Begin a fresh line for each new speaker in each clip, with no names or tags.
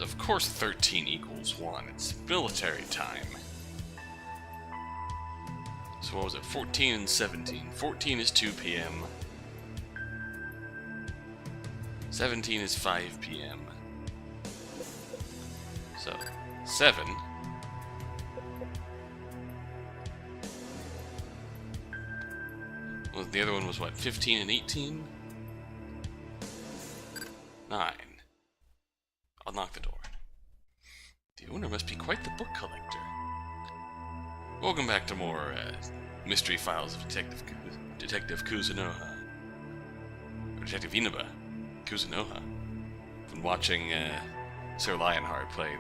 Of course 13 equals 1. It's military time. So what was it? 14 and 17. 14 is 2 p.m. 17 is 5 p.m. So, 7. Well, the other one was what? 15 and 18? 9. Unlock the door. The owner must be quite the book collector. Welcome back to more mystery files of Detective Kuzunoha. Or Detective Inaba Kuzunoha. Been watching Sir Lionheart play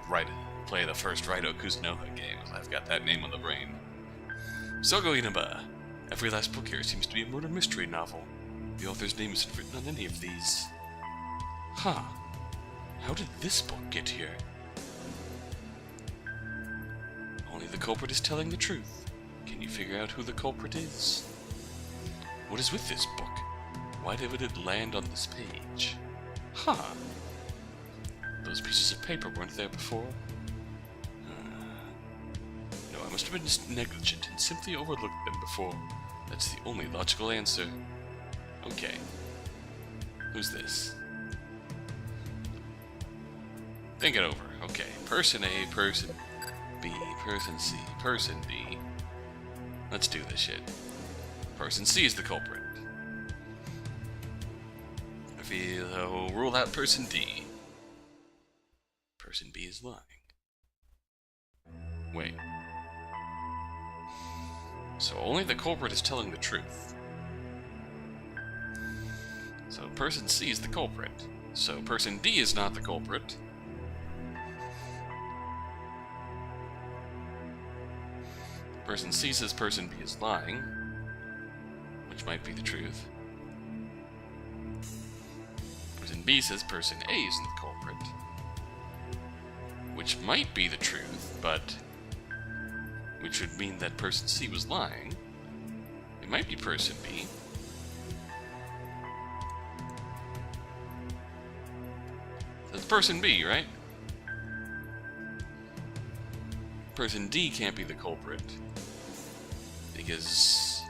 the first Raito Kuzunoha game. I've got that name on the brain. Sogo Inaba. Every last book here seems to be a murder mystery novel. The author's name isn't written on any of these. Huh. How did this book get here? Only the culprit is telling the truth. Can you figure out who the culprit is? What is with this book? Why did it land on this page? Huh. Those pieces of paper weren't there before? No, I must have been negligent and simply overlooked them before. That's the only logical answer. Okay. Who's this? Think it over. Okay. Person A, person B, person C, person D. Let's do this shit. Person C is the culprit. We'll rule out person D. Person B is lying. Wait. So only the culprit is telling the truth. So person C is the culprit. So person D is not the culprit. Person C says person B is lying, which might be the truth. Person B says person A isn't the culprit, which might be the truth, but which would mean that person C was lying. It might be person B. That's person B, right? Person D can't be the culprit, because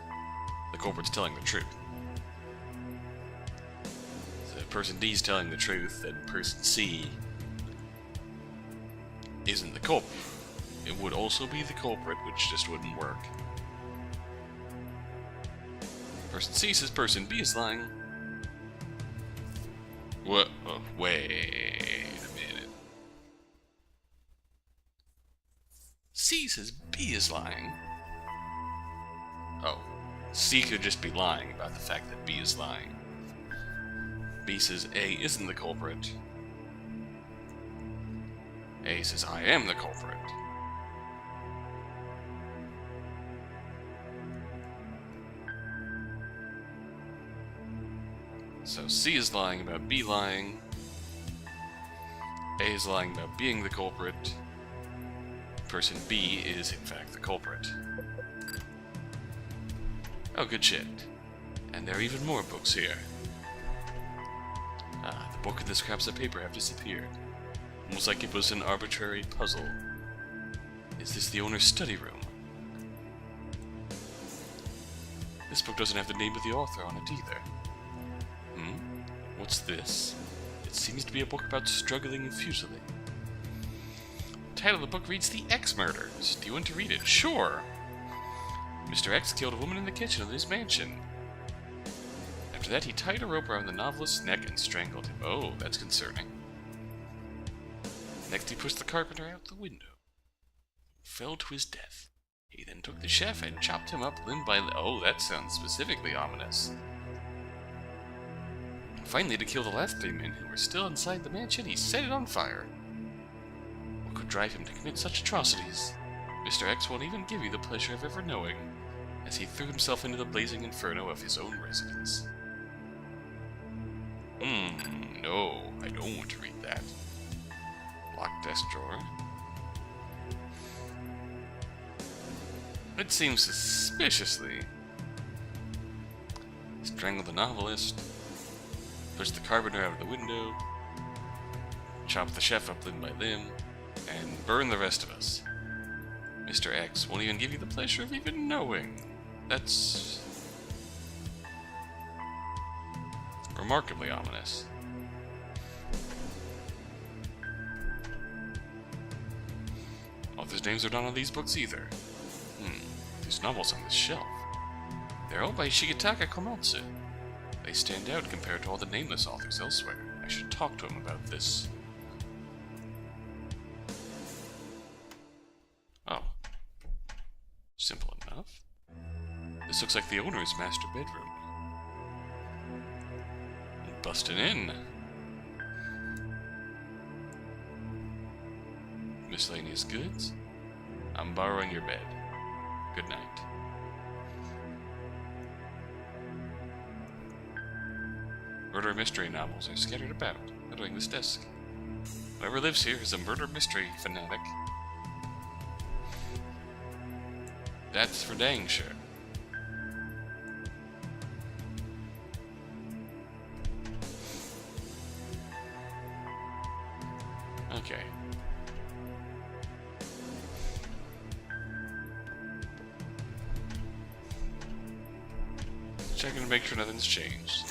the culprit's telling the truth. So if person D is telling the truth, then person C isn't the culprit. It would also be the culprit, which just wouldn't work. Person C says person B is lying. What? Oh, wait a minute. C says B is lying. Oh, C could just be lying about the fact that B is lying. B says A isn't the culprit. A says I am the culprit. So C is lying about B lying. A is lying about being the culprit. Person B is in fact the culprit. Oh, good shit. And there are even more books here. Ah, the book and the scraps of paper have disappeared. Almost like it was an arbitrary puzzle. Is this the owner's study room? This book doesn't have the name of the author on it either. What's this? It seems to be a book about struggling futilely. The title of the book reads The X Murders. Do you want to read it? Sure! Mr. X killed a woman in the kitchen of his mansion. After that, he tied a rope around the novelist's neck and strangled him. Oh, that's concerning. Next, he pushed the carpenter out the window. Fell to his death. He then took the chef and chopped him up limb by limb. Oh, that sounds specifically ominous. Finally, to kill the last 3 men who were still inside the mansion, he set it on fire. What could drive him to commit such atrocities? Mr. X won't even give you the pleasure of ever knowing, as he threw himself into the blazing inferno of his own residence. No, I don't want to read that. Locked desk drawer. It seems suspiciously. Strangled the novelist. Pushed the carpenter out of the window. chop the chef up limb by limb, and burn the rest of us. Mr. X won't even give you the pleasure of even knowing. That's remarkably ominous. Authors' names are not on these books either. These novels on this shelf. They're all by Shigetaka Komatsu. They stand out compared to all the nameless authors elsewhere. I should talk to him about this. Oh. Simple enough. This looks like the owner's master bedroom. Busting in. Miscellaneous goods. I'm borrowing your bed. Good night. Murder mystery novels are scattered about, littering this desk. Whoever lives here is a murder mystery fanatic. That's for dang sure. Okay. Checking to make sure nothing's changed.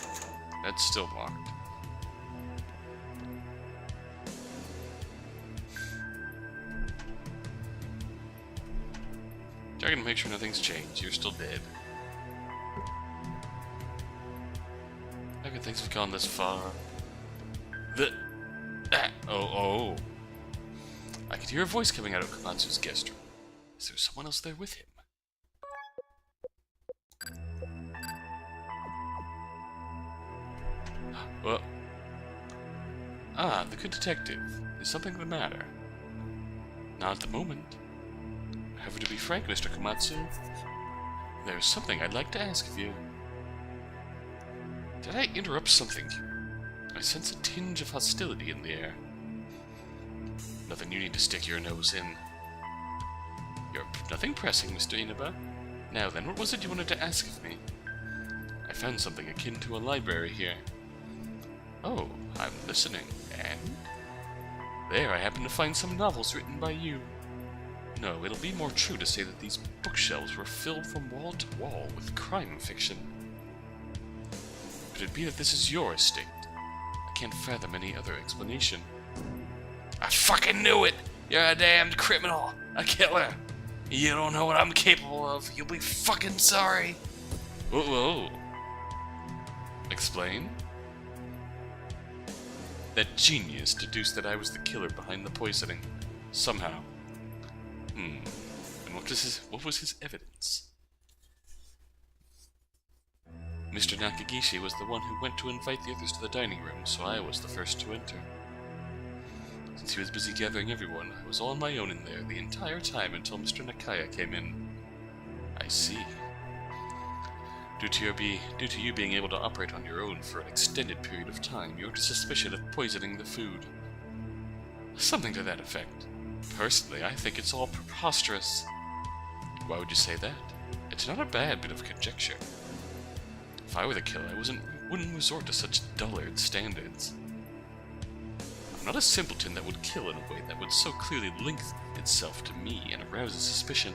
That's still locked. Checking to make sure nothing's changed. You're still dead. How could things have gone this far? Oh. I could hear a voice coming out of Komatsu's guest room. Is there someone else there with him? Well, the good detective. Is something the matter? Not at the moment. However, to be frank, Mr. Komatsu, there's something I'd like to ask of you. Did I interrupt something? I sense a tinge of hostility in the air. Nothing you need to stick your nose in. You're nothing pressing, Mr. Inaba. Now then, what was it you wanted to ask of me? I found something akin to a library here. Oh, I'm listening, and... there I happen to find some novels written by you. No, it'll be more true to say that these bookshelves were filled from wall to wall with crime fiction. Could it be that this is your estate? I can't fathom any other explanation. I fucking knew it! You're a damned criminal! A killer! You don't know what I'm capable of. You'll be fucking sorry! Whoa. Explain? That genius deduced that I was the killer behind the poisoning. Somehow. And what was his evidence? Mr. Nakagishi was the one who went to invite the others to the dining room, so I was the first to enter. Since he was busy gathering everyone, I was all on my own in there the entire time until Mr. Nakaya came in. I see. Due to you being able to operate on your own for an extended period of time, you're under suspicion of poisoning the food. Something to that effect. Personally, I think it's all preposterous. Why would you say that? It's not a bad bit of conjecture. If I were the killer, I wouldn't resort to such dullard standards. I'm not a simpleton that would kill in a way that would so clearly link itself to me and arouse a suspicion.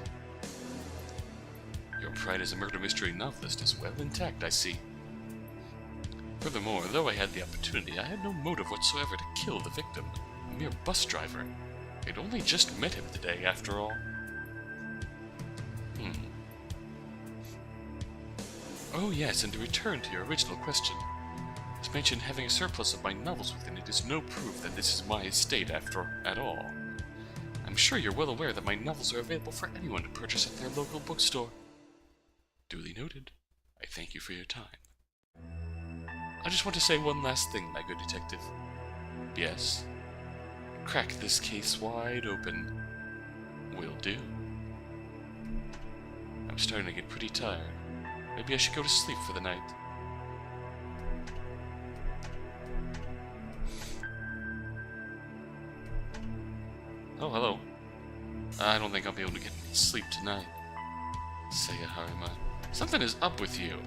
Your pride as a murder mystery novelist is well intact, I see. Furthermore, though I had the opportunity, I had no motive whatsoever to kill the victim, a mere bus driver. I'd only just met him today, after all. Oh yes, and to return to your original question. As mentioned, having a surplus of my novels within it is no proof that this is my estate at all. I'm sure you're well aware that my novels are available for anyone to purchase at their local bookstore. Duly noted. I thank you for your time. I just want to say one last thing, my good detective. Yes? Crack this case wide open. Will do. I'm starting to get pretty tired. Maybe I should go to sleep for the night. Oh, hello. I don't think I'll be able to get any sleep tonight. Seiya Harima. Something is up with you.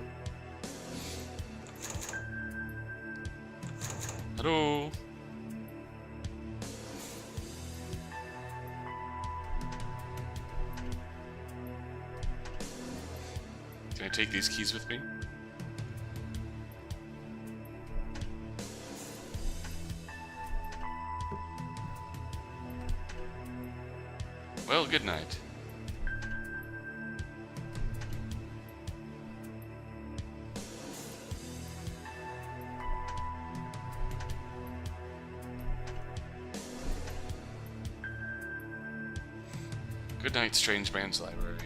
Hello? Can I take these keys with me? Well, good night. Good night, Strange Man's Library.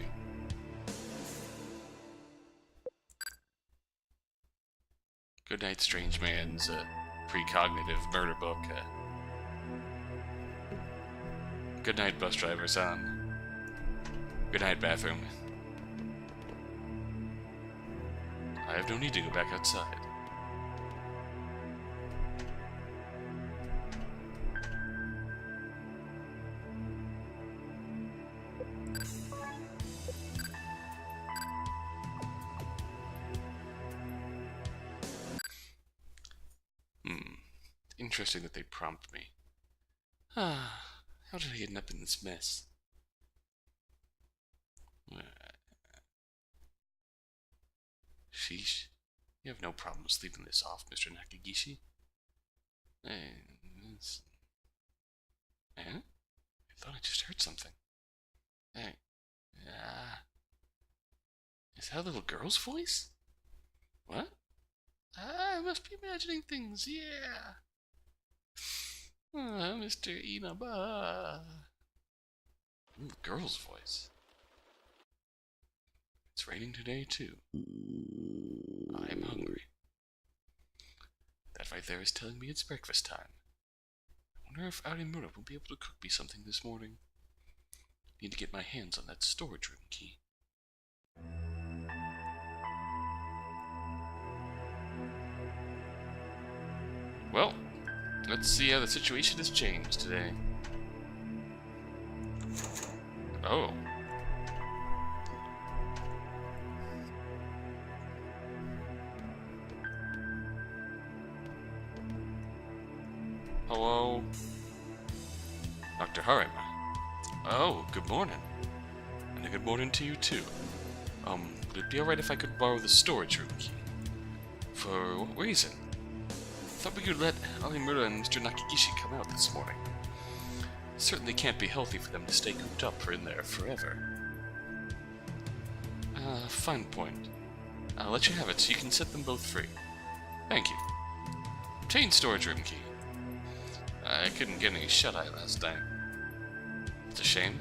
Good night, Strange Man's precognitive murder book. Good night, bus driver son. Good night, bathroom. I have no need to go back outside. Interesting that they prompt me. How did I end up in this mess? Sheesh. You have no problem sleeping this off, Mr. Nakagishi. I thought I just heard something. Is that a little girl's voice? What? I must be imagining things, yeah. Mr. Inaba. Ooh, girl's voice. It's raining today, too. I am hungry. That right there is telling me it's breakfast time. I wonder if Arimura will be able to cook me something this morning. Need to get my hands on that storage room key. Well, let's see how the situation has changed today. Oh. Hello? Dr. Harima. Oh, good morning. And a good morning to you, too. Would it be alright if I could borrow the storage room key? For what reason? I thought we could let Arimura and Mr. Nakagishi come out this morning. It certainly can't be healthy for them to stay cooped up in there forever. Fine point. I'll let you have it so you can set them both free. Thank you. Obtain storage room key. I couldn't get any shut-eye last time. It's a shame.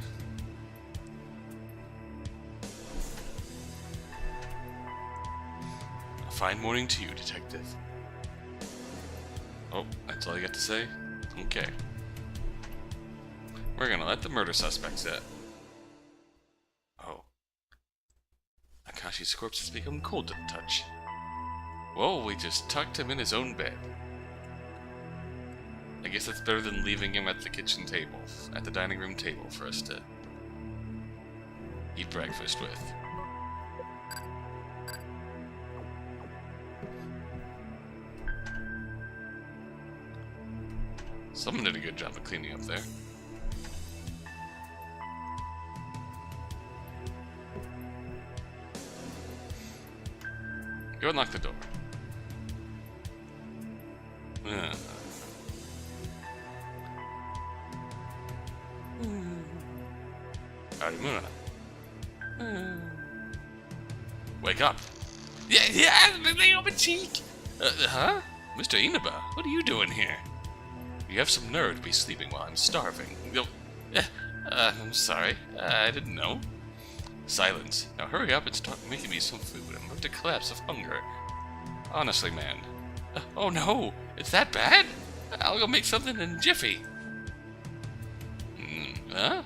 A fine morning to you, Detective. Oh, that's all you got to say? Okay. We're gonna let the murder suspects in. Oh. Akashi's corpse has become cold to the touch. Well, we just tucked him in his own bed. I guess that's better than leaving him at the kitchen table, at the dining room table for us to eat breakfast with. Someone did a good job of cleaning up there. Go unlock the door. Arimura. Wake up. Yeah, the open cheek! Huh? Mr. Inaba, what are you doing here? You have some nerve to be sleeping while I'm starving. I'm sorry. I didn't know. Silence. Now hurry up and start making me some food. I'm about to collapse of hunger. Honestly, man. Oh no! It's that bad? I'll go make something in a jiffy. Huh?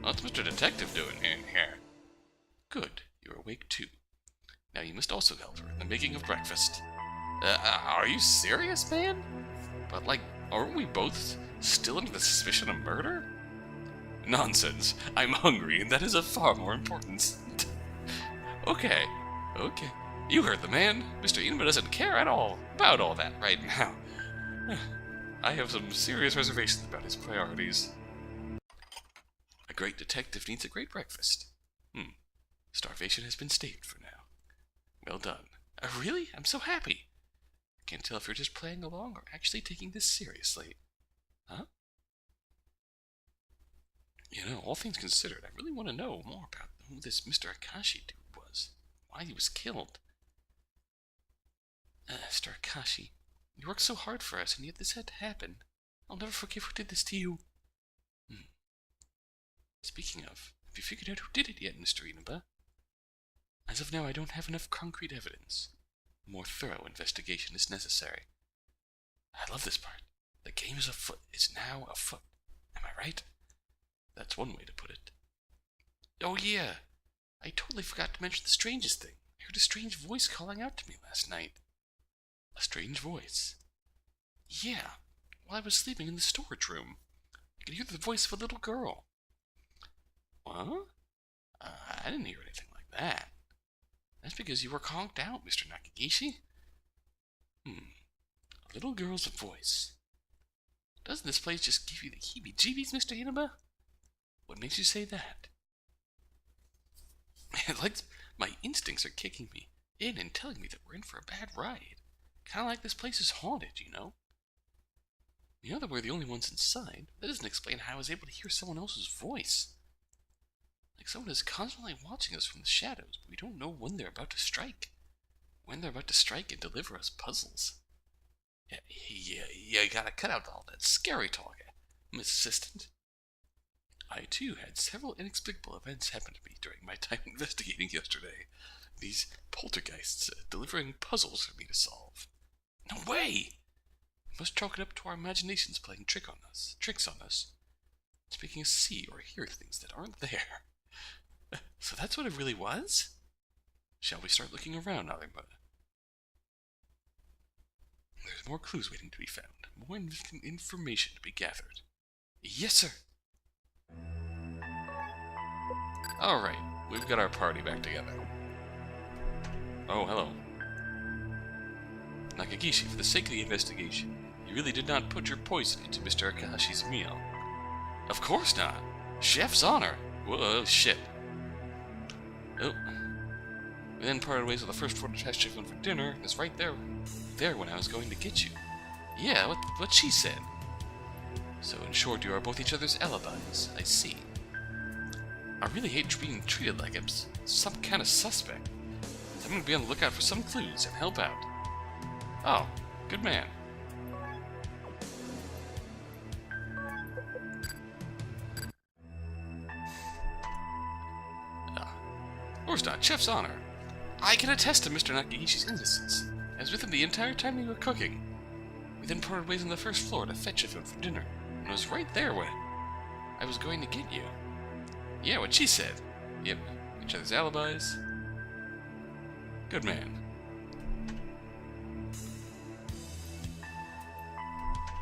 What's Mr. Detective doing in here? Good. You're awake too. Now you must also help her in the making of breakfast. Are you serious, man? But like, aren't we both still under the suspicion of murder? Nonsense. I'm hungry, and that is of far more importance. Okay. You heard the man. Mr. Inaba doesn't care at all about all that right now. I have some serious reservations about his priorities. A great detective needs a great breakfast. Starvation has been staved for now. Well done. Really? I'm so happy. I can't tell if you're just playing along or actually taking this seriously. Huh? You know, all things considered, I really want to know more about who this Mr. Akashi dude was. Why he was killed. Mr. Akashi, you worked so hard for us, and yet this had to happen. I'll never forgive who did this to you. Speaking of, have you figured out who did it yet, Mr. Inaba? As of now, I don't have enough concrete evidence. A more thorough investigation is necessary. I love this part. The game is now afoot. Am I right? That's one way to put it. Oh yeah, I totally forgot to mention the strangest thing. I heard a strange voice calling out to me last night. A strange voice? Yeah, while I was sleeping in the storage room. I could hear the voice of a little girl. What? I didn't hear anything like that. That's because you were conked out, Mr. Nakagishi. A little girl's voice. Doesn't this place just give you the heebie-jeebies, Mr. Inaba? What makes you say that? Like my instincts are kicking me in and telling me that we're in for a bad ride. Kind of like this place is haunted, you know? You know that we're the only ones inside. That doesn't explain how I was able to hear someone else's voice. Like someone is constantly watching us from the shadows, but we don't know when they're about to strike. When they're about to strike and deliver us puzzles. Yeah, you gotta cut out all that scary talk, Miss Assistant. I, too, had several inexplicable events happen to me during my time investigating yesterday. These poltergeists delivering puzzles for me to solve. No way! We must chalk it up to our imaginations playing tricks on us. It's making us see or hear things that aren't there. So that's what it really was? Shall we start looking around, Alima? There's more clues waiting to be found, more information to be gathered. Yes, sir! Alright, we've got our party back together. Oh, hello. Nakagishi, for the sake of the investigation, you really did not put your poison into Mr. Akashi's meal. Of course not! Chef's honor! Whoa, shit. Oh. We then parted ways with the first floor to test chicken for dinner. It was right there when I was going to get you. Yeah, what she said. So in short, you are both each other's alibis. I see. I really hate being treated like I'm some kind of suspect. So I'm going to be on the lookout for some clues and help out. Oh, good man. Of course not, chef's honor. I can attest to Mr. Nakagishi's innocence. I was with him the entire time we were cooking. We then parted ways on the first floor to fetch food for dinner, and it was right there when I was going to get you. Yeah, what she said. Yep, each other's alibis. Good man.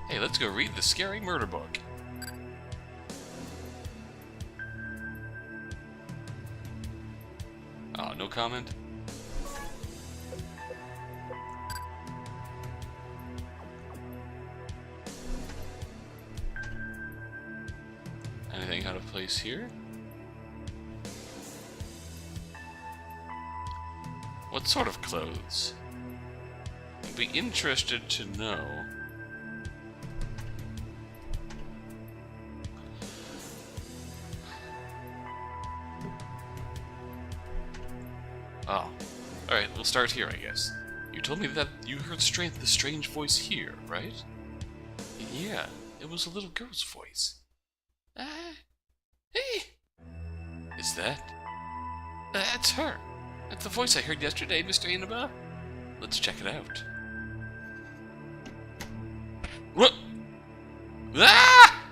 Hey, let's go read the scary murder book. Oh, no comment? Anything out of place here? What sort of clothes? I'd be interested to know. Oh. Alright, we'll start here, I guess. You told me that you heard the strange voice here, right? Yeah, it was a little girl's voice. Hey! Is that? That's her! That's the voice I heard yesterday, Mr. Inaba. Let's check it out. What? Ah!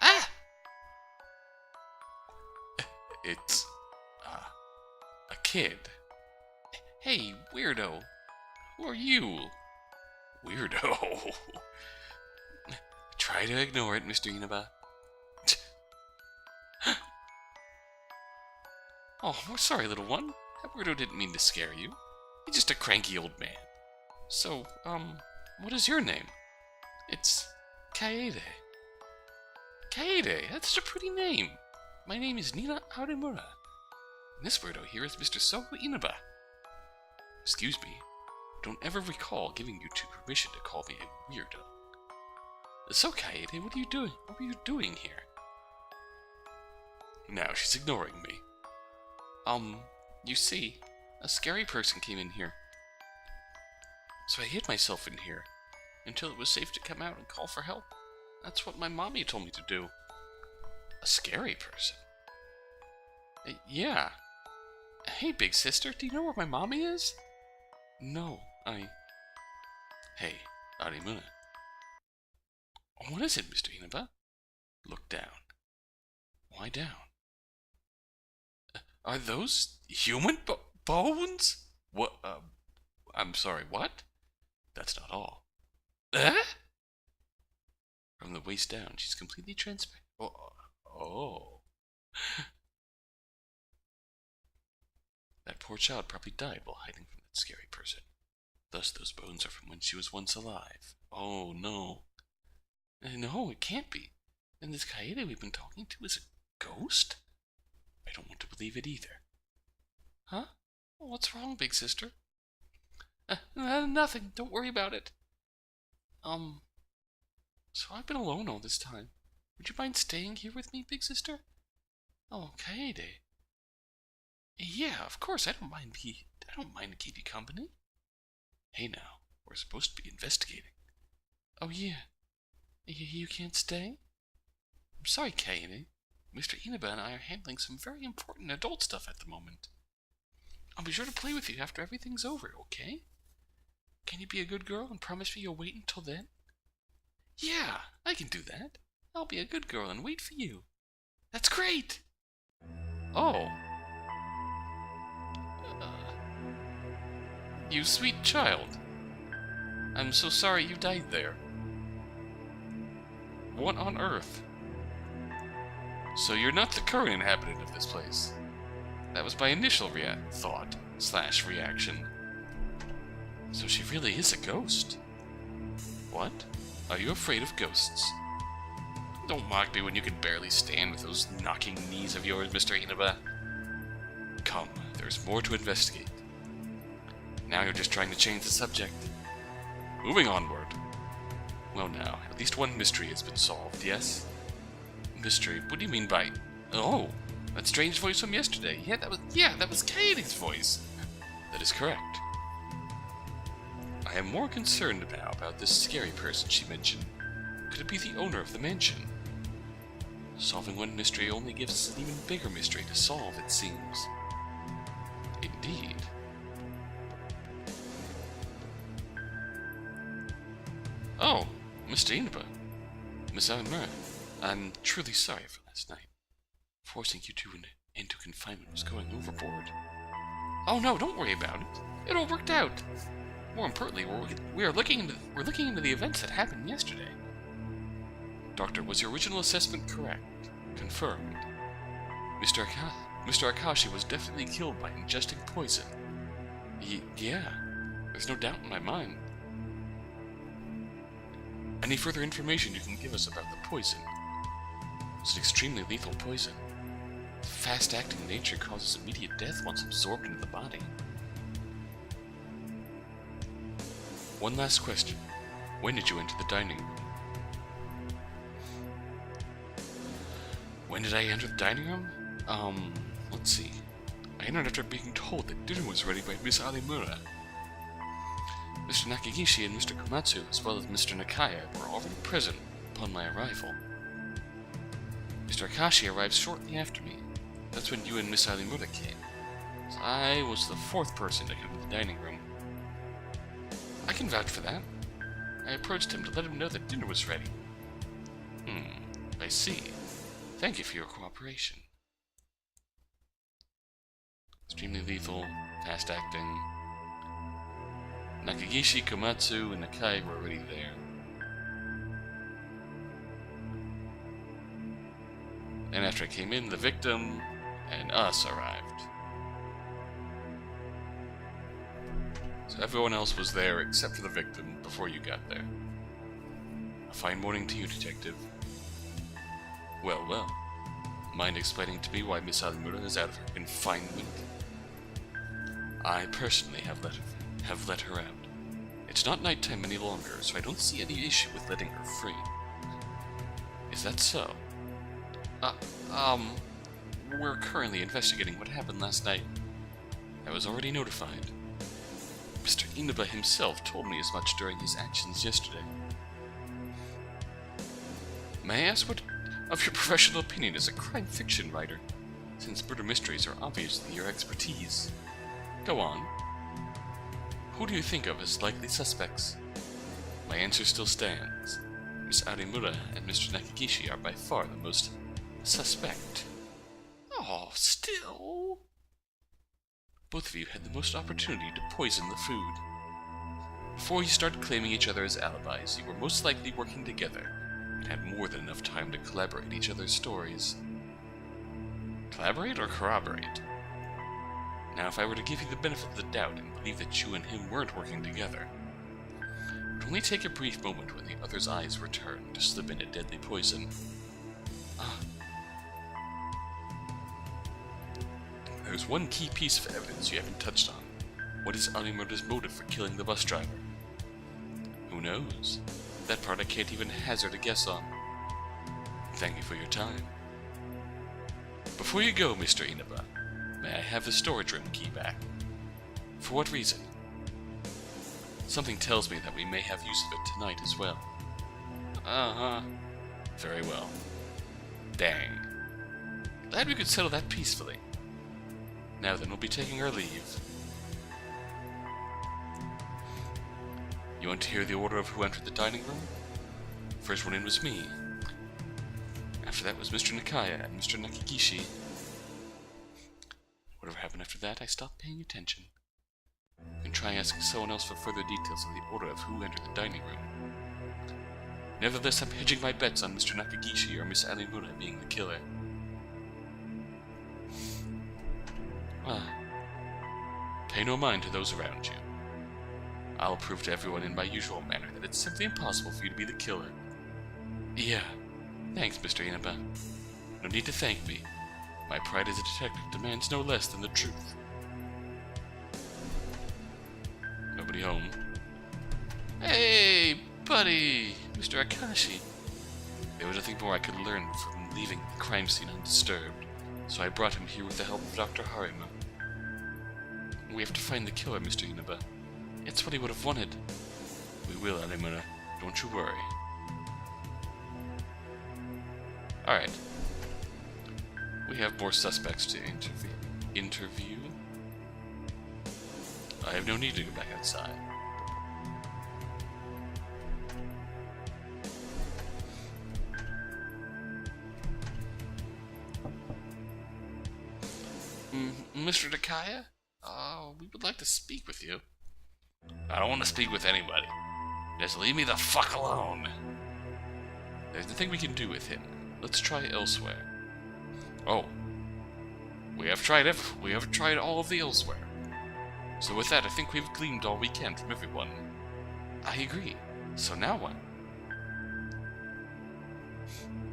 Ah! It's a kid. Hey, weirdo. Who are you? Weirdo. Try to ignore it, Mr. Inaba. Oh, we're sorry, little one. That weirdo didn't mean to scare you. He's just a cranky old man. So, what is your name? It's Kaede. Kaede, that's such a pretty name. My name is Nina Arimura. And this weirdo here is Mr. Inaba. Excuse me, I don't ever recall giving you two permission to call me a weirdo. So, Kaede, what are you doing? What were you doing here? Now she's ignoring me. You see, a scary person came in here. So I hid myself in here, until it was safe to come out and call for help. That's what my mommy told me to do. A scary person? Yeah. Hey, big sister, do you know where my mommy is? No, Hey, Arimuna. What is it, Mr. Inaba? Look down. Why down? Are those human bones? What, I'm sorry, what? That's not all. From the waist down, she's completely transparent. Oh. That poor child probably died while hiding from that scary person. Thus, those bones are from when she was once alive. Oh, no. No, it can't be. And this Kaede we've been talking to is a ghost? I don't want to believe it either. Huh? What's wrong, big sister? Nothing. Don't worry about it. So I've been alone all this time. Would you mind staying here with me, big sister? Oh, Kaede. Yeah, of course. I don't mind to keep you company. Hey now, we're supposed to be investigating. Oh yeah. You can't stay? I'm sorry, Kaede. Mr. Inaba and I are handling some very important adult stuff at the moment. I'll be sure to play with you after everything's over, okay? Can you be a good girl and promise me you'll wait until then? Yeah, I can do that. I'll be a good girl and wait for you. That's great! Oh. You sweet child. I'm so sorry you died there. What on earth? So you're not the current inhabitant of this place. That was my initial thought/reaction. So she really is a ghost. What? Are you afraid of ghosts? Don't mock me when you can barely stand with those knocking knees of yours, Mr. Inaba. Come, there's more to investigate. Now you're just trying to change the subject. Moving onward. Well now, at least one mystery has been solved, yes? Mystery? What do you mean by... Oh, that strange voice from yesterday. Yeah, that was Kaede's voice. That is correct. I am more concerned now about this scary person she mentioned. Could it be the owner of the mansion? Solving one mystery only gives us an even bigger mystery to solve, it seems. Indeed. Oh, Mr. Inaba. Miss Arimura, I'm truly sorry for last night. Forcing you two into confinement was going overboard. Oh no, don't worry about it. It all worked out. More importantly, we're looking into the events that happened yesterday. Doctor, was your original assessment correct? Confirmed. Mr. Akashi was definitely killed by ingesting poison. Yeah, there's no doubt in my mind. Any further information you can give us about the poison? It's an extremely lethal poison. The fast-acting nature causes immediate death once absorbed into the body. One last question. When did you enter the dining room? When did I enter the dining room? Let's see. I entered after being told that dinner was ready by Miss Arimura. Mr. Nakagishi and Mr. Komatsu, as well as Mr. Nakaya, were already present upon my arrival. Mr. Akashi arrived shortly after me. That's when you and Miss Arimura came. So I was the fourth person to come to the dining room. I can vouch for that. I approached him to let him know that dinner was ready. I see. Thank you for your cooperation. Extremely lethal, fast-acting. Nakagishi, Komatsu, and Nakai were already there. And after I came in, the victim and us arrived. So everyone else was there except for the victim before you got there. A fine morning to you, Detective. Well, well. Mind explaining to me why Miss Alimura is out of her confinement? I personally have let her out. It's not nighttime any longer, so I don't see any issue with letting her free. Is that so? We're currently investigating what happened last night. I was already notified. Mr. Inaba himself told me as much during his actions yesterday. May I ask what of your professional opinion as a crime fiction writer, since murder mysteries are obviously your expertise? Go on. Who do you think of as likely suspects? My answer still stands. Miss Arimura and Mr. Nakagishi are by far the most suspect. Oh, still? Both of you had the most opportunity to poison the food. Before you started claiming each other as alibis, you were most likely working together and had more than enough time to collaborate each other's stories. Collaborate or corroborate? Now, if I were to give you the benefit of the doubt and believe that you and him weren't working together, it would only take a brief moment when the other's eyes were turned to slip in a deadly poison. There's one key piece of evidence you haven't touched on. What is Alimura's motive for killing the bus driver? Who knows? That part I can't even hazard a guess on. Thank you for your time. Before you go, Mr. Inaba, may I have the storage room key back? For what reason? Something tells me that we may have use of it tonight as well. Very well. Dang. Glad we could settle that peacefully. Now then, we'll be taking our leave. You want to hear the order of who entered the dining room? First one in was me. After that was Mr. Nakaya and Mr. Nakagishi. Whatever happened after that, I stopped paying attention. You can try asking someone else for further details on the order of who entered the dining room. Nevertheless, I'm hedging my bets on Mr. Nakagishi or Miss Alimura being the killer. Pay no mind to those around you. I'll prove to everyone in my usual manner that it's simply impossible for you to be the killer. Yeah. Thanks, Mr. Inaba. No need to thank me. My pride as a detective demands no less than the truth. Nobody home. Hey, buddy! Mr. Akashi. There was nothing more I could learn from leaving the crime scene undisturbed, so I brought him here with the help of Dr. Harima. We have to find the killer, Mr. Inaba. It's what he would have wanted. We will, Alimura. Don't you worry. Alright. We have more suspects to interview. I have no need to go back outside. Mr. Nakaya? We would like to speak with you. I don't want to speak with anybody. Just leave me the fuck alone. There's nothing we can do with him. Let's try elsewhere. Oh. We have tried all of the elsewhere. So with that, I think we've gleaned all we can from everyone. I agree. So now what?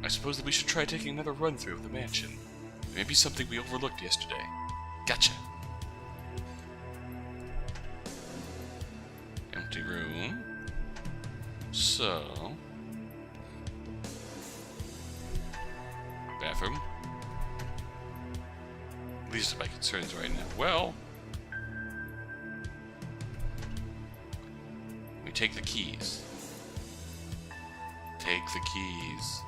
I suppose that we should try taking another run-through of the mansion. Maybe something we overlooked yesterday. Gotcha. Empty room. So... bathroom. Least of my concerns right now. Well... we take the keys. Take the keys.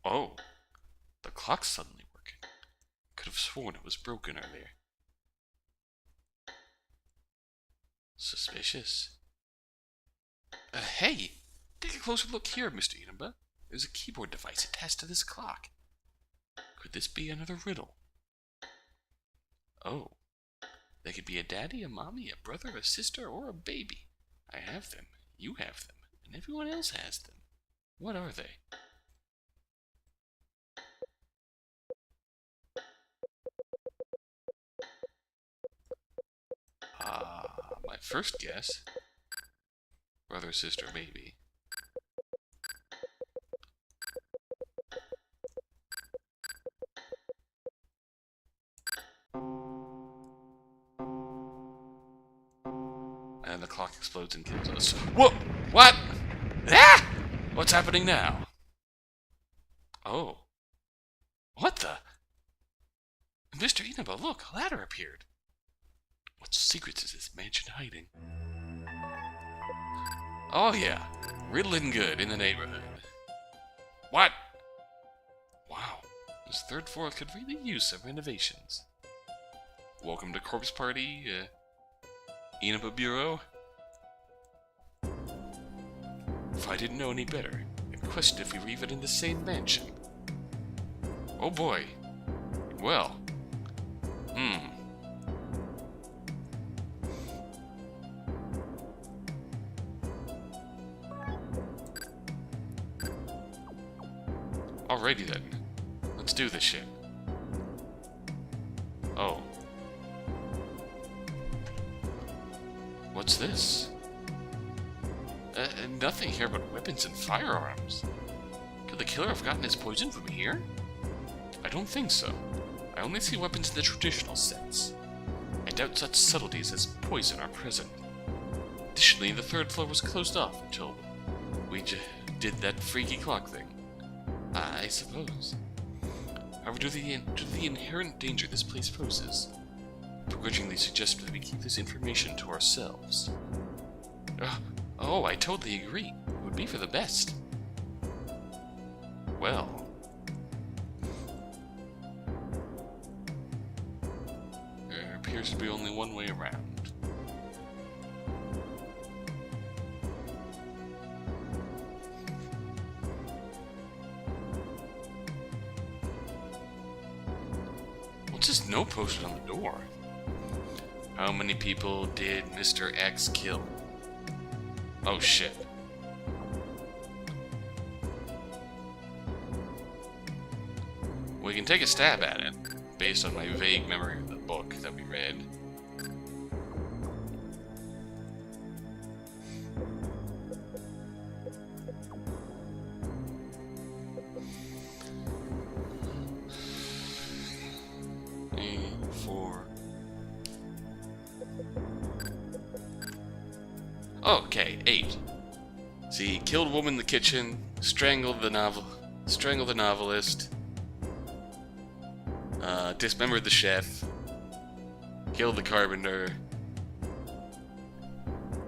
Oh, the clock's suddenly working. Could have sworn it was broken earlier. Suspicious. Hey! Take a closer look here, Mr. Inaba. There's a keyboard device attached to this clock. Could this be another riddle? Oh. They could be a daddy, a mommy, a brother, a sister, or a baby. I have them, you have them, and everyone else has them. What are they? My first guess. Brother, sister, maybe. And the clock explodes and kills us. Whoa! What? Ah! What's happening now? Oh. What the? Mr. Inaba, look, a ladder appeared. What secrets is this mansion hiding? Oh yeah, riddling good in the neighborhood. What? Wow, this third floor could really use some renovations. Welcome to Corpse Party, Inaba Bureau. If I didn't know any better, I'd question if we were even in the same mansion. Oh boy. Well. Alrighty then. Let's do this shit. Oh. What's this? Nothing here but weapons and firearms. Could the killer have gotten his poison from here? I don't think so. I only see weapons in the traditional sense. I doubt such subtleties as poison are present. Additionally, the third floor was closed off until we did that freaky clock thing. I suppose. However, due to the inherent danger this place poses, I begrudgingly suggest that we keep this information to ourselves. Oh, I totally agree. It would be for the best. Well. There appears to be only one way around. What's this note posted on the door? How many people did Mr. X kill? Oh shit. We can take a stab at it, based on my vague memory of the book that we read. Okay, 8. See, killed woman in the kitchen, strangled the novelist, dismembered the chef, killed the carpenter,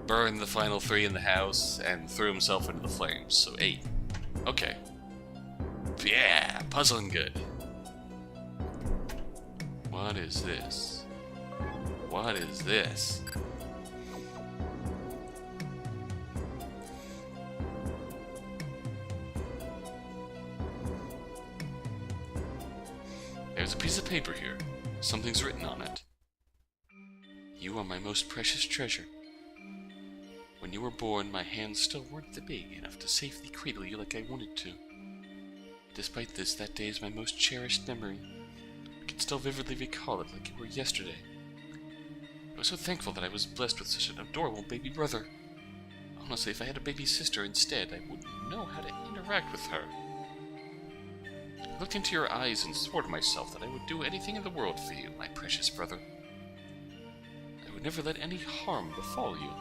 burned the final 3 in the house, and threw himself into the flames. So 8. Okay. Yeah, puzzling good. What is this? What is this? There's a piece of paper here. Something's written on it. You are my most precious treasure. When you were born, my hands still weren't big enough to safely cradle you like I wanted to. Despite this, that day is my most cherished memory. I can still vividly recall it like it were yesterday. I was so thankful that I was blessed with such an adorable baby brother. Honestly, if I had a baby sister instead, I wouldn't know how to interact with her. I looked into your eyes and swore to myself that I would do anything in the world for you, my precious brother. I would never let any harm befall you.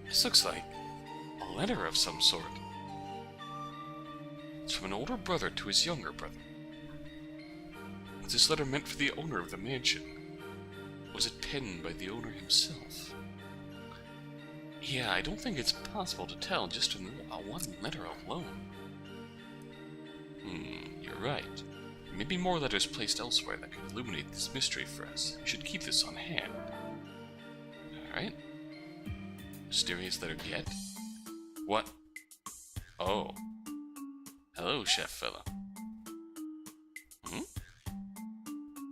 This looks like a letter of some sort. It's from an older brother to his younger brother. Was this letter meant for the owner of the mansion? Was it penned by the owner himself? Yeah, I don't think it's possible to tell just from one letter alone. You're right. There may be more letters placed elsewhere that could illuminate this mystery for us. We should keep this on hand. Alright. Mysterious letter yet? What? Oh. Hello, chef fella.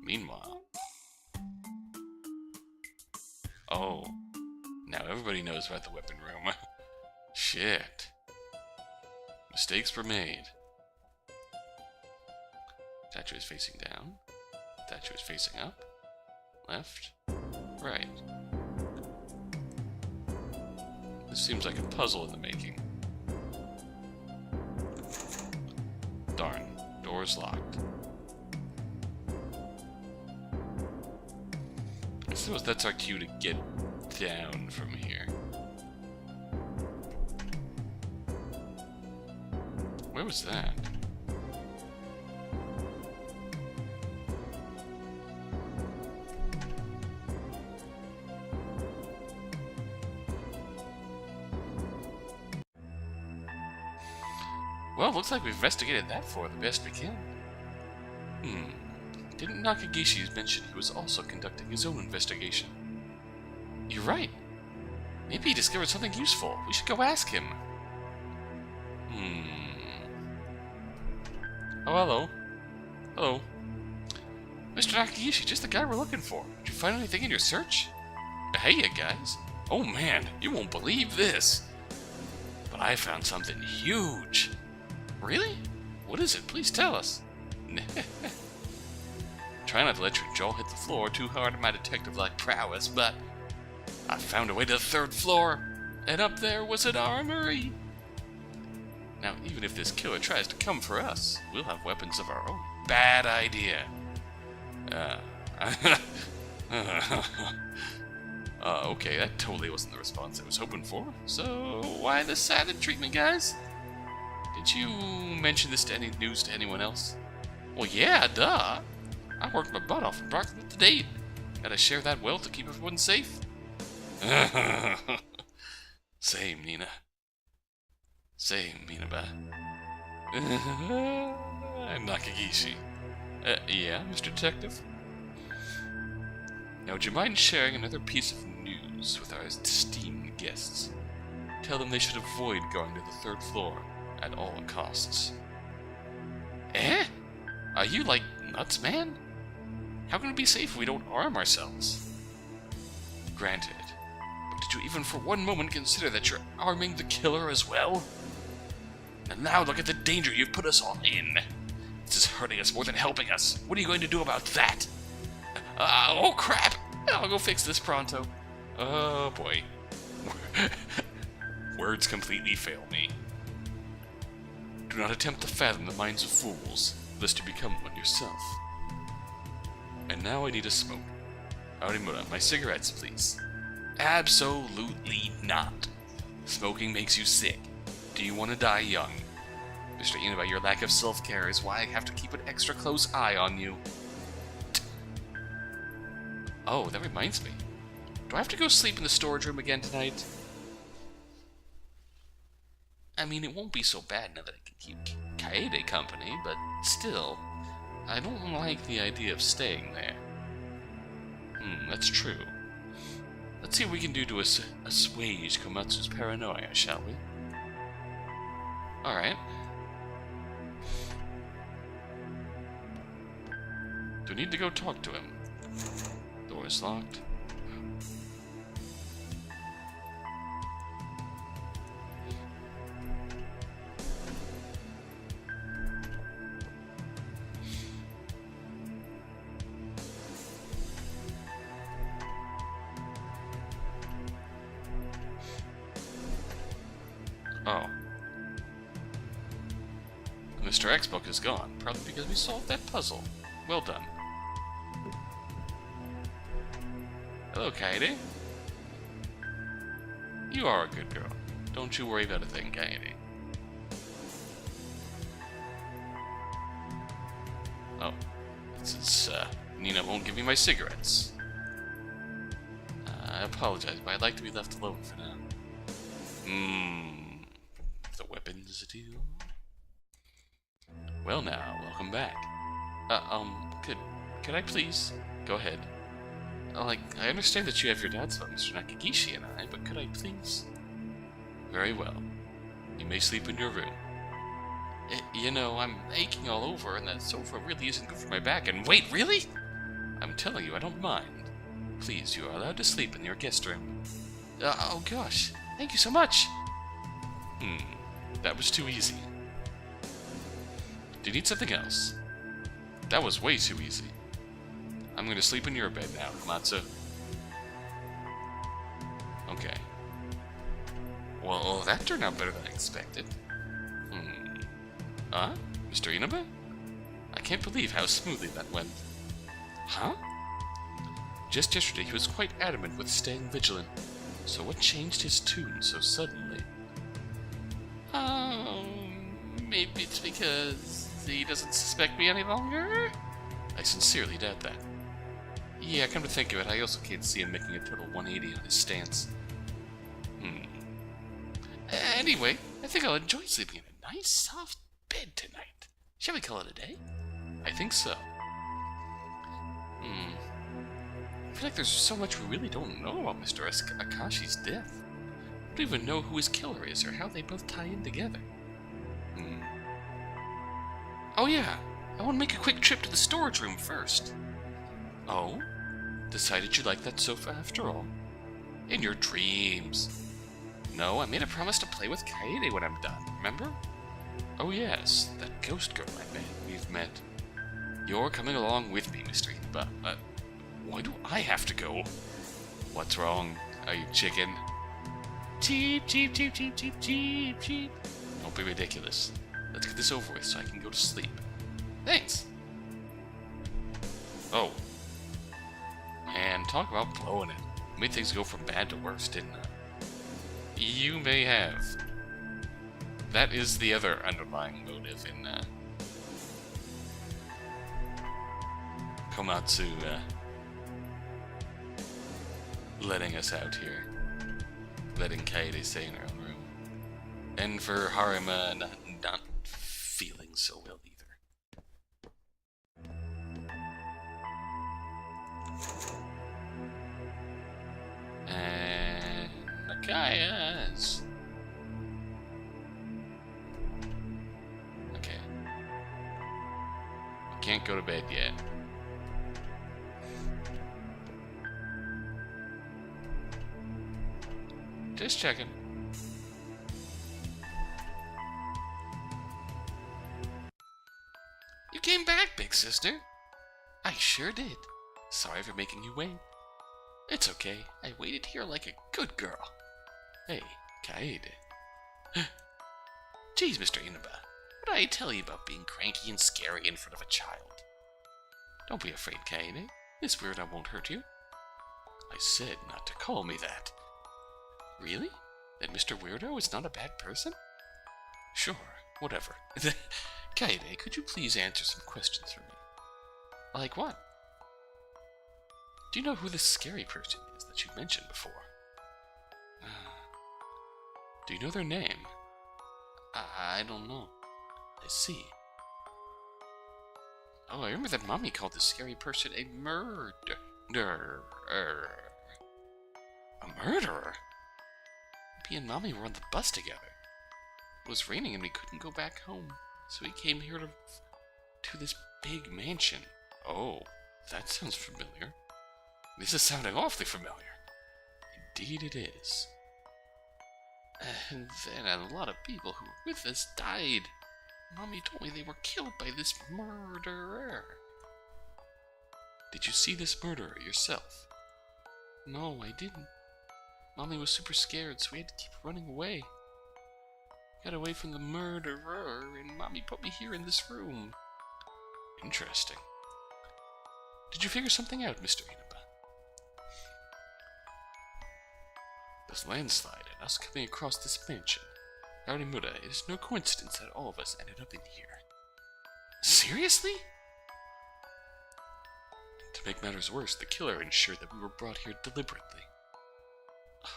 Meanwhile. Oh. Now everybody knows about the weapon room. Shit. Mistakes were made. Statue is facing down. Statue is facing up. Left. Right. This seems like a puzzle in the making. Darn. Door's locked. I suppose that's our cue to get down from here. Where was that? Well, looks like we've investigated that floor the best we can. Didn't Nakagishi mention he was also conducting his own investigation? You're right. Maybe he discovered something useful. We should go ask him. Oh, hello. Hello. Mr. Nakagishi, just the guy we're looking for. Did you find anything in your search? Hey, you guys. Oh man, you won't believe this. But I found something huge. Really? What is it? Please tell us. Try not to let your jaw hit the floor too hard in my detective-like prowess, but I found a way to the 3rd floor, and up there was an armory. Now, even if this killer tries to come for us, we'll have weapons of our own. Bad idea. Okay, that totally wasn't the response I was hoping for. So, why the silent treatment, guys? Did you mention this to any news to anyone else? Well, yeah, duh. I worked my butt off and brought them up to date. Gotta share that wealth to keep everyone safe. Same, Nina. Same, Inaba. I'm Nakagishi. Yeah, Mr. Detective? Now, would you mind sharing another piece of news with our esteemed guests? Tell them they should avoid going to the 3rd floor at all costs. Eh? Are you, like, nuts, man? How can it be safe if we don't arm ourselves? Granted. But did you even for one moment consider that you're arming the killer as well? And now look at the danger you've put us all in. This is hurting us more than helping us. What are you going to do about that? Oh crap! I'll go fix this pronto. Oh boy. Words completely fail me. Do not attempt to fathom the minds of fools, lest you become one yourself. And now I need a smoke. Arimura, my cigarettes, please. Absolutely not. Smoking makes you sick. Do you want to die young? Mr. Inaba, your lack of self-care is why I have to keep an extra close eye on you. Oh, that reminds me. Do I have to go sleep in the storage room again tonight? I mean, it won't be so bad now that I can keep Kaede company, but still, I don't like the idea of staying there. That's true. Let's see what we can do to assuage Komatsu's paranoia, shall we? Alright. Do we need to go talk to him? Door is locked. Oh. Mr. X-Book is gone, probably because we solved that puzzle. Well done. Hello, Kaede. You are a good girl. Don't you worry about a thing, Kaede. Oh. Since, Nina won't give me my cigarettes. I apologize, but I'd like to be left alone for now. The weapons deal? Well now, welcome back. Could I please? Go ahead. I understand that you have your dad's phone, Mr. Nakagishi and I, but could I please? Very well. You may sleep in your room. You know, I'm aching all over, and that sofa really isn't good for my back, and wait, really? I'm telling you, I don't mind. Please, you are allowed to sleep in your guest room. Oh gosh, thank you so much! That was too easy. Do you need something else? That was way too easy. I'm going to sleep in your bed now, Komatsu. Okay. Well, that turned out better than I expected. Mr. Inaba? I can't believe how smoothly that went. Huh? Just yesterday he was quite adamant with staying vigilant. So what changed his tune so suddenly? Maybe it's because he doesn't suspect me any longer? I sincerely doubt that. Yeah, come to think of it, I also can't see him making a total 180 on his stance. Anyway, I think I'll enjoy sleeping in a nice, soft bed tonight. Shall we call it a day? I think so. I feel like there's so much we really don't know about Mr. Akashi's death. I don't even know who his killer is or how they both tie in together. Oh yeah, I want to make a quick trip to the storage room first. Oh? Decided you like that sofa after all? In your dreams. No, I made a promise to play with Kaede when I'm done, remember? Oh yes, that ghost girl we've met. You're coming along with me, Mr. Inaba. Why do I have to go? What's wrong? Are you chicken? Cheep, cheep, cheep, cheep, cheep, cheep, cheep. Don't be ridiculous. Let's get this over with so I can go to sleep. Thanks. Oh. And talk about blowing it. Made things go from bad to worse, didn't I? You may have. That is the other underlying motive in Komatsu letting us out here. Letting Kaede stay in her own room. And for Harima not feeling so well either. And Nakaya's. Okay. I can't go to bed yet. Just checking. You came back, big sister. I sure did. Sorry for making you wait. It's okay. I waited here like a good girl. Hey, Kaede. Jeez, Mr. Inaba. What did I tell you about being cranky and scary in front of a child? Don't be afraid, Kaede. This weirdo won't hurt you. I said not to call me that. Really? That Mr. Weirdo is not a bad person? Sure, whatever. Kaede, could you please answer some questions for me? Like what? Do you know who this scary person is that you mentioned before? Do you know their name? I don't know. I see. Oh, I remember that Mommy called this scary person a murderer. A murderer? Me and Mommy were on the bus together. It was raining and we couldn't go back home, so we came here to this big mansion. Oh, that sounds familiar. This is sounding awfully familiar. Indeed it is. And then a lot of people who were with us died. Mommy told me they were killed by this murderer. Did you see this murderer yourself? No, I didn't. Mommy was super scared, so we had to keep running away. Got away from the murderer, and Mommy put me here in this room. Interesting. Did you figure something out, Mr. Inaba? This landslide and us coming across this mansion. Arimura, it is no coincidence that all of us ended up in here. Seriously? To make matters worse, the killer ensured that we were brought here deliberately.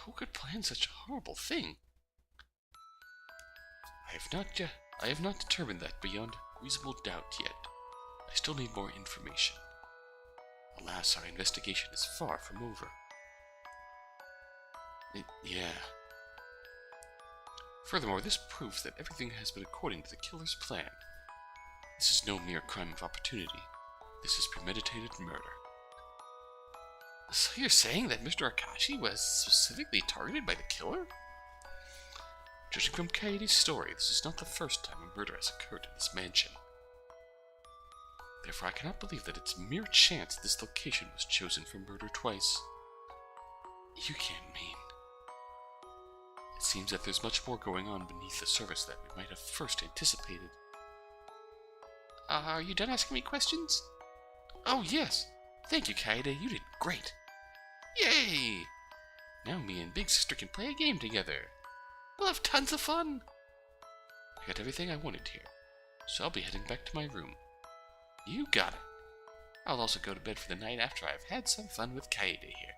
Who could plan such a horrible thing? I have not determined that beyond reasonable doubt yet. I still need more information. Alas, our investigation is far from over. Yeah. Furthermore, this proves that everything has been according to the killer's plan. This is no mere crime of opportunity. This is premeditated murder. So you're saying that Mr. Akashi was specifically targeted by the killer? Judging from Kaede's story, this is not the first time a murder has occurred in this mansion. Therefore, I cannot believe that it's mere chance this location was chosen for murder twice. You can't mean... It seems that there's much more going on beneath the surface that we might have first anticipated. Are you done asking me questions? Oh, yes. Thank you, Kaede. You did great. Yay! Now me and Big Sister can play a game together. We'll have tons of fun. I got everything I wanted here, so I'll be heading back to my room. You got it. I'll also go to bed for the night after I've had some fun with Kaede here.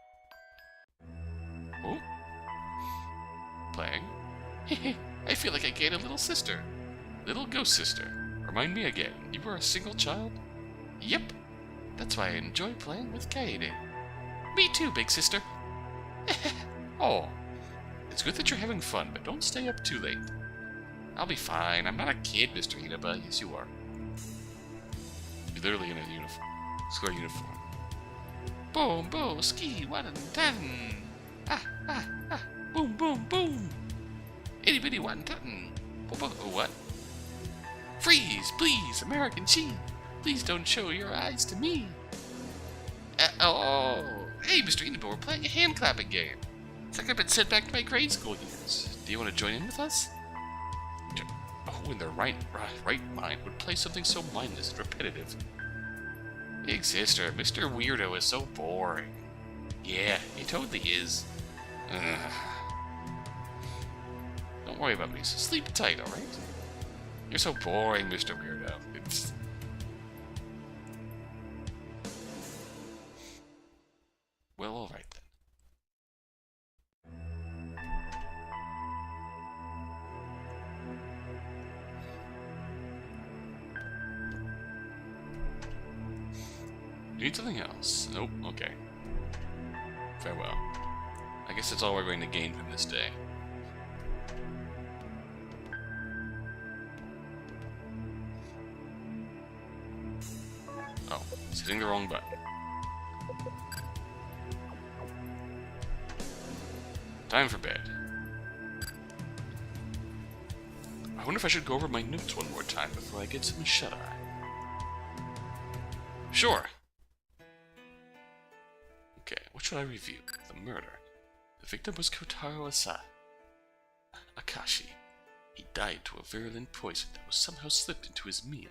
Oh? Playing? I feel like I gained a little sister. Little ghost sister. Remind me again, you were a single child? Yep. That's why I enjoy playing with Kaede. Me too, big sister. Oh. It's good that you're having fun, but don't stay up too late. I'll be fine. I'm not a kid, Mr. Inaba. Yes, you are. You're literally in a uniform. Square uniform. Boom, boom, ski, 1 and 10. Ah, ah, ah. Boom, boom, boom. Itty bitty 1 ton. Oh, what? Freeze, please, American cheese. Please don't show your eyes to me. Oh, hey, Mr. Inaba, we're playing a hand clapping game. It's like I've been sent back to my grade school years. Do you want to join in with us? Who in their right mind would play something so mindless and repetitive? Big sister, Mr. Weirdo is so boring. Yeah, he totally is. Don't worry about me, so sleep tight, alright? You're so boring, Mr. Weirdo. It's... Well, alright then. Need something else? Nope, okay. Farewell. I guess that's all we're going to gain from this day. Oh, it's hitting the wrong button. Time for bed. I wonder if I should go over my notes one more time before I get some shut-eye. Sure. Okay, what should I review? The murder. The victim was Kotaro Akashi. He died to a virulent poison that was somehow slipped into his meal.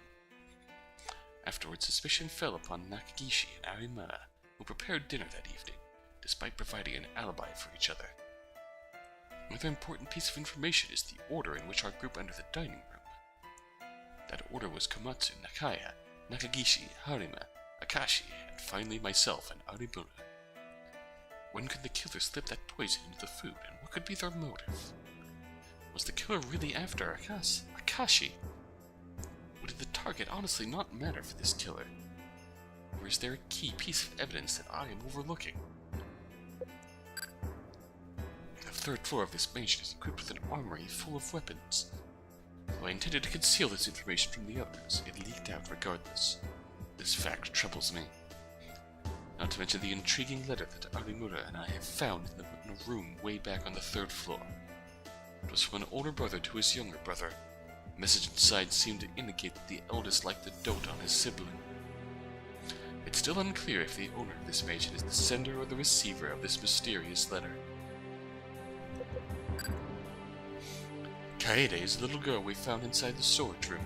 Afterwards, suspicion fell upon Nakagishi and Arimura, who prepared dinner that evening, despite providing an alibi for each other. Another important piece of information is the order in which our group entered the dining room. That order was Komatsu, Nakaya, Nakagishi, Harima, Akashi, and finally myself and Arimura. When could the killer slip that poison into the food, and what could be their motive? Was the killer really after Akashi? Or did the target honestly not matter for this killer? Or is there a key piece of evidence that I am overlooking? The third floor of this mansion is equipped with an armory full of weapons. Though I intended to conceal this information from the others, it leaked out regardless. This fact troubles me. Not to mention the intriguing letter that Arimura and I have found in a room way back on the 3rd floor. It was from an older brother to his younger brother. The message inside seemed to indicate that the eldest liked to dote on his sibling. It's still unclear if the owner of this mansion is the sender or the receiver of this mysterious letter. Kaede is the little girl we found inside the storage room.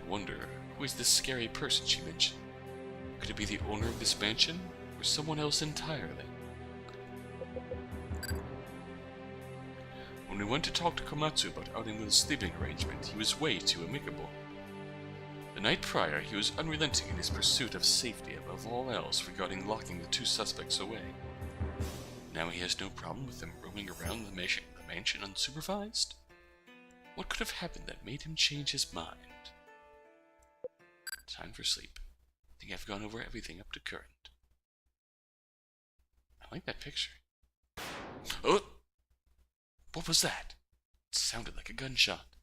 I wonder, who is this scary person she mentioned? Could it be the owner of this mansion, or someone else entirely? When we went to talk to Komatsu about Arimura's sleeping arrangement, he was way too amicable. The night prior, he was unrelenting in his pursuit of safety above all else regarding locking the 2 suspects away. Now he has no problem with them roaming around the mansion unsupervised? What could have happened that made him change his mind? Time for sleep. I think I've gone over everything up to current. I like that picture. Oh! What was that? It sounded like a gunshot.